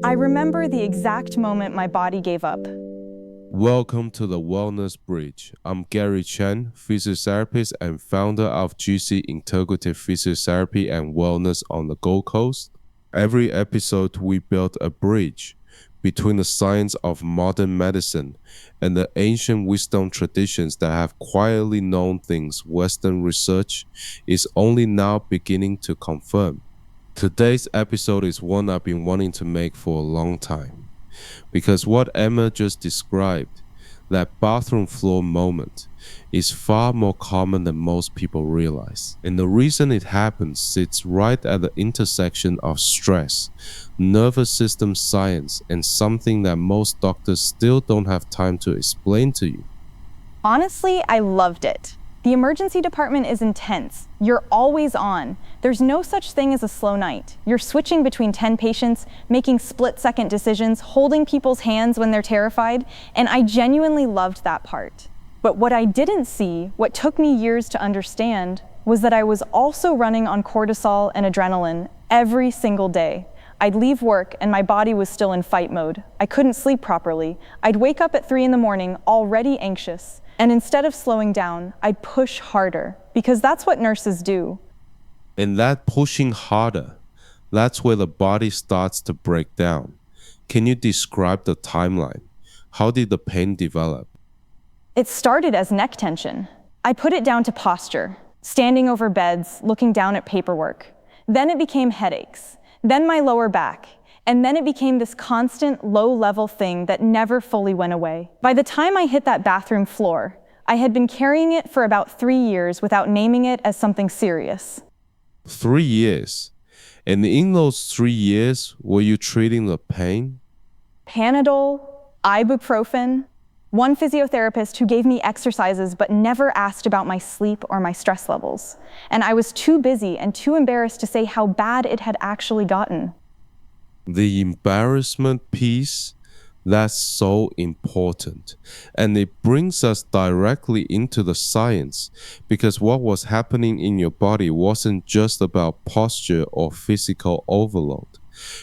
I remember the exact moment my body gave up. Welcome to the Wellness Bridge. I'm Gary Chen, physiotherapist and founder of GC Integrative Physiotherapy and Wellness on the Gold Coast. Every episode, we build a bridge between the science of modern medicine and the ancient wisdom traditions that have quietly known things Western research is only now beginning to confirm. Today's episode is one I've been wanting to make for a long time. Because what Emma just described, that bathroom floor moment, is far more common than most people realize. And the reason it happens sits right at the intersection of stress, nervous system science, and something that most doctors still don't have time to explain to you. Honestly, I loved it. The emergency department is intense. You're always on. There's no such thing as a slow night. You're switching between 10 patients, making split-second decisions, holding people's hands when they're terrified, and I genuinely loved that part. But what I didn't see, what took me years to understand, was that I was also running on cortisol and adrenaline every single day. I'd leave work and my body was still in fight mode. I couldn't sleep properly. I'd wake up at 3 in the morning already anxious. And instead of slowing down, I'd push harder, because that's what nurses do. And that pushing harder, that's where the body starts to break down. Can you describe the timeline? How did the pain develop? It started as neck tension. I put it down to posture, standing over beds, looking down at paperwork. Then it became headaches. Then my lower back. And then it became this constant, low-level thing that never fully went away. By the time I hit that bathroom floor, I had been carrying it for about 3 years without naming it as something serious. 3 years. And in those 3 years, were you treating the pain? Panadol, ibuprofen. One physiotherapist who gave me exercises but never asked about my sleep or my stress levels. And I was too busy and too embarrassed to say how bad it had actually gotten. The embarrassment piece, that's so important. And it brings us directly into the science, because what was happening in your body wasn't just about posture or physical overload.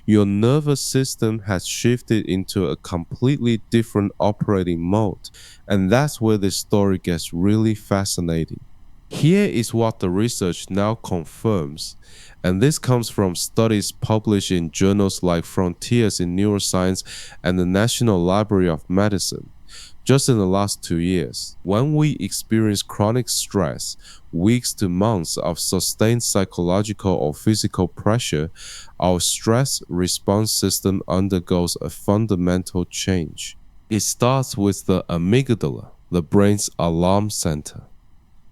Your nervous system has shifted into a completely different operating mode. And that's where this story gets really fascinating. Here is what the research now confirms, and this comes from studies published in journals like Frontiers in Neuroscience and the National Library of Medicine. Just in the last 2 years, when we experience chronic stress, weeks to months of sustained psychological or physical pressure, our stress response system undergoes a fundamental change. It starts with the amygdala, the brain's alarm center.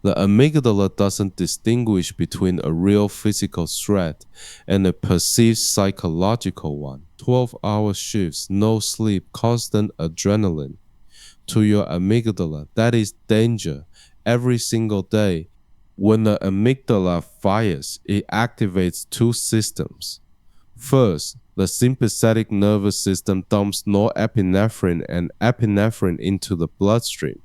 The amygdala doesn't distinguish between a real physical threat and a perceived psychological one. 12-hour shifts, no sleep, constant adrenaline. To your amygdala, that is danger every single day. When the amygdala fires, it activates two systems. First, the sympathetic nervous system dumps norepinephrine and epinephrine into the bloodstream.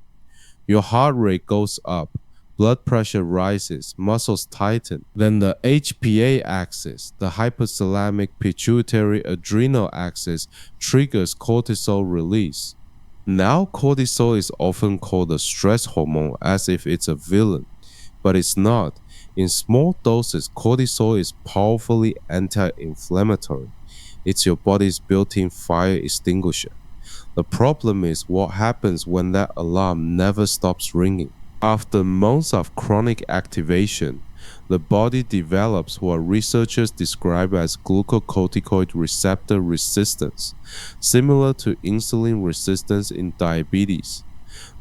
Your heart rate goes up. Blood pressure rises, muscles tighten. Then the HPA axis, the hypothalamic pituitary adrenal axis, triggers cortisol release. Now cortisol is often called a stress hormone as if it's a villain, but it's not. In small doses, cortisol is powerfully anti-inflammatory. It's your body's built-in fire extinguisher. The problem is what happens when that alarm never stops ringing. After months of chronic activation, the body develops what researchers describe as glucocorticoid receptor resistance, similar to insulin resistance in diabetes.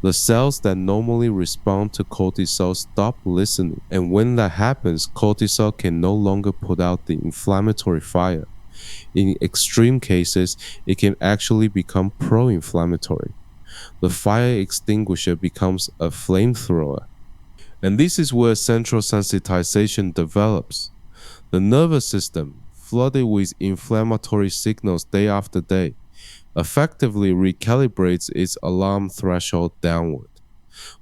The cells that normally respond to cortisol stop listening, and when that happens, cortisol can no longer put out the inflammatory fire. In extreme cases, it can actually become pro-inflammatory. The fire extinguisher becomes a flamethrower. And this is where central sensitization develops. The nervous system, flooded with inflammatory signals day after day, effectively recalibrates its alarm threshold downward.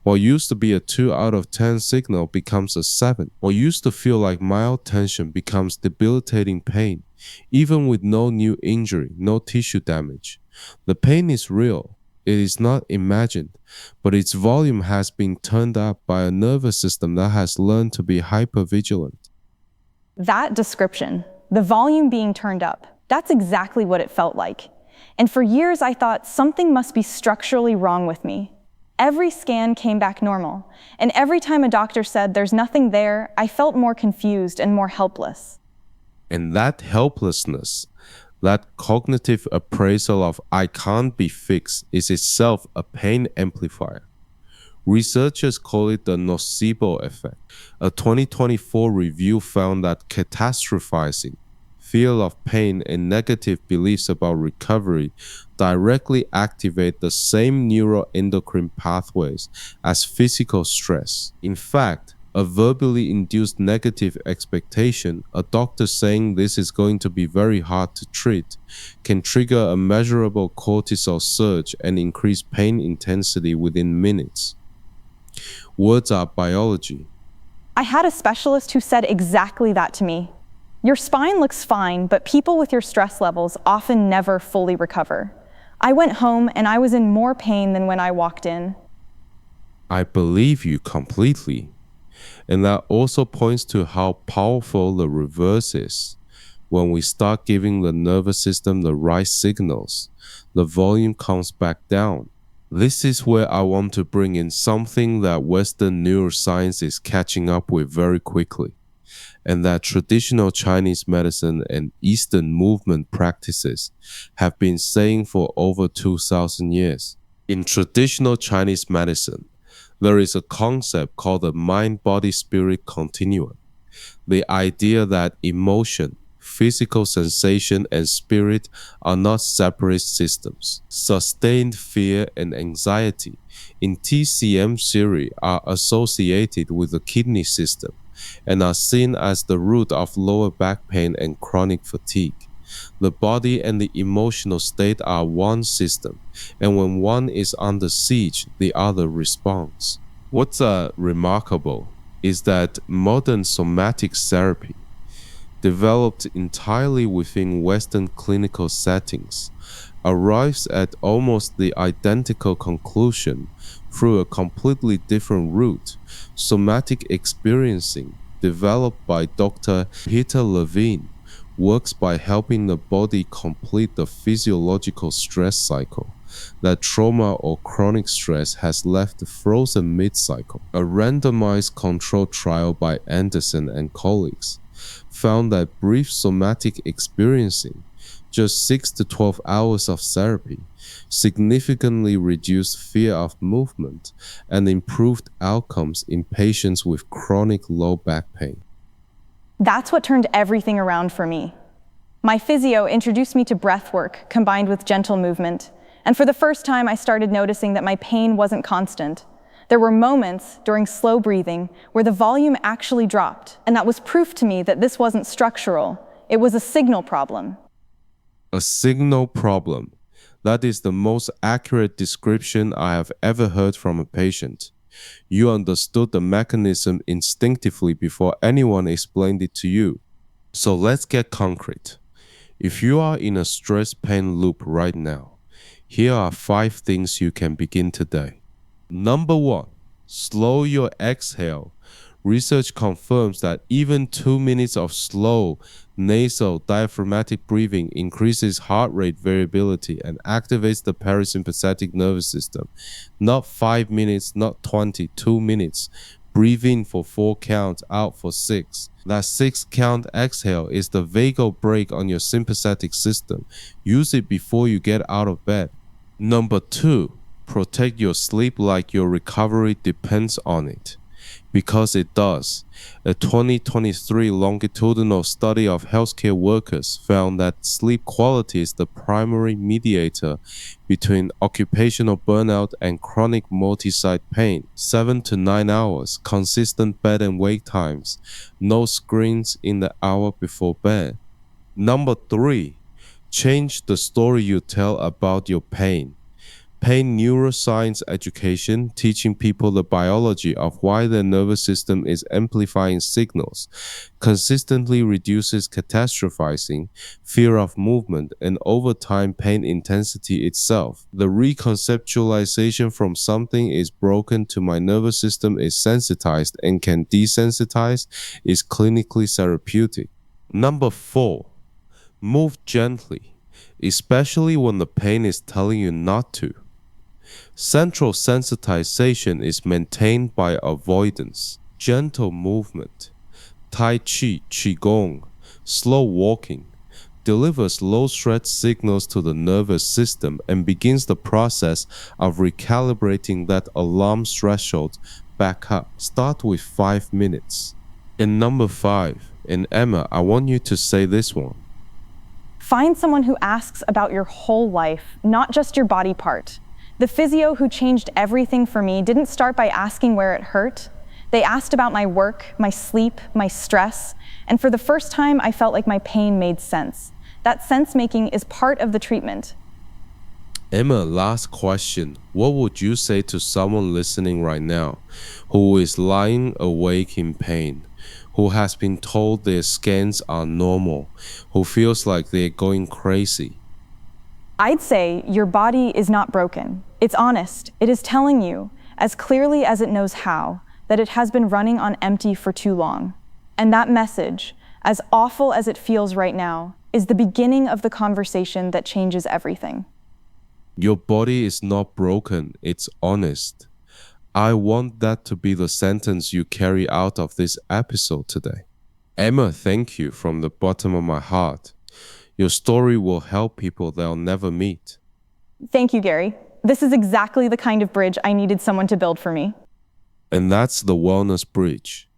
What used to be a 2 out of 10 signal becomes a 7. What used to feel like mild tension becomes debilitating pain. even with no new injury, no tissue damage. The pain is real. It is not imagined, but its volume has been turned up by a nervous system that has learned to be hypervigilant. That description, the volume being turned up, that's exactly what it felt like. And for years I thought something must be structurally wrong with me. Every scan came back normal, and every time a doctor said there's nothing there, I felt more confused and more helpless. And that helplessness, that cognitive appraisal of I can't be fixed, is itself a pain amplifier. Researchers call it the nocebo effect. A 2024 review found that catastrophizing, fear of pain, and negative beliefs about recovery directly activate the same neuroendocrine pathways as physical stress. In fact, a verbally induced negative expectation, a doctor saying this is going to be very hard to treat, can trigger a measurable cortisol surge and increase pain intensity within minutes. Words are biology. I had a specialist who said exactly that to me. Your spine looks fine, but people with your stress levels often never fully recover. I went home and I was in more pain than when I walked in. I believe you completely. And that also points to how powerful the reverse is. When we start giving the nervous system the right signals, the volume comes back down. This is where I want to bring in something that Western neuroscience is catching up with very quickly, and that traditional Chinese medicine and Eastern movement practices have been saying for over 2,000 years. In traditional Chinese medicine, there is a concept called the mind-body-spirit continuum. The idea that emotion, physical sensation, and spirit are not separate systems. Sustained fear and anxiety in TCM theory are associated with the kidney system and are seen as the root of lower back pain and chronic fatigue. The body and the emotional state are one system, and when one is under siege, the other responds. What's remarkable is that modern somatic therapy, developed entirely within Western clinical settings, arrives at almost the identical conclusion through a completely different route. Somatic experiencing, developed by Dr. Peter Levine, works by helping the body complete the physiological stress cycle that trauma or chronic stress has left frozen mid-cycle. A randomized controlled trial by Anderson and colleagues found that brief somatic experiencing, just 6 to 12 hours of therapy, significantly reduced fear of movement and improved outcomes in patients with chronic low back pain. That's what turned everything around for me. My physio introduced me to breathwork combined with gentle movement, and for the first time I started noticing that my pain wasn't constant. There were moments during slow breathing where the volume actually dropped, and that was proof to me that this wasn't structural. It was a signal problem. A signal problem. That is the most accurate description I have ever heard from a patient. You understood the mechanism instinctively before anyone explained it to you. So let's get concrete. If you are in a stress pain loop right now, here are 5 things you can begin today. Number 1, slow your exhale. Research confirms that even 2 minutes of slow, nasal, diaphragmatic breathing increases heart rate variability and activates the parasympathetic nervous system. Not 5 minutes, not 20, 2 minutes. Breathe in for 4 counts, out for 6. That 6 count exhale is the vagal brake on your sympathetic system. Use it before you get out of bed. Number 2, protect your sleep like your recovery depends on it. Because it does. A 2023 longitudinal study of healthcare workers found that sleep quality is the primary mediator between occupational burnout and chronic multi-site pain. 7 to 9 hours, consistent bed and wake times, no screens in the hour before bed. Number 3, change the story you tell about your pain. pain neuroscience education, teaching people the biology of why their nervous system is amplifying signals, consistently reduces catastrophizing, fear of movement, and over time pain intensity itself. The reconceptualization from something is broken to my nervous system is sensitized and can desensitize is clinically therapeutic. Number 4, move gently, especially when the pain is telling you not to. Central sensitization is maintained by avoidance, gentle movement, Tai Chi, Qigong, slow walking, delivers low-stress signals to the nervous system and begins the process of recalibrating that alarm threshold back up. Start with 5 minutes. And number 5, and Emma, I want you to say this one. Find someone who asks about your whole life, not just your body part. The physio who changed everything for me didn't start by asking where it hurt. They asked about my work, my sleep, my stress, and for the first time, I felt like my pain made sense. That sense-making is part of the treatment. Emma, last question. What would you say to someone listening right now who is lying awake in pain, who has been told their scans are normal, who feels like they're going crazy? I'd say your body is not broken. It's honest. It is telling you, as clearly as it knows how, that it has been running on empty for too long. And that message, as awful as it feels right now, is the beginning of the conversation that changes everything. Your body is not broken, it's honest. I want that to be the sentence you carry out of this episode today. Emma, thank you from the bottom of my heart. Your story will help people they'll never meet. Thank you, Gary. This is exactly the kind of bridge I needed someone to build for me. And that's the Wellness Bridge.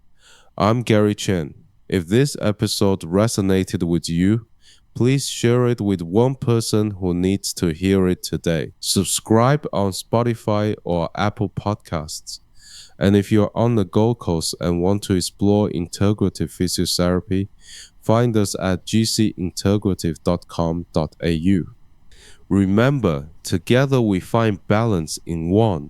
I'm Gary Chen. If this episode resonated with you, please share it with one person who needs to hear it today. Subscribe on Spotify or Apple Podcasts. And if you're on the Gold Coast and want to explore integrative physiotherapy, find us at gcintegrative.com.au. Remember, together we find balance in one,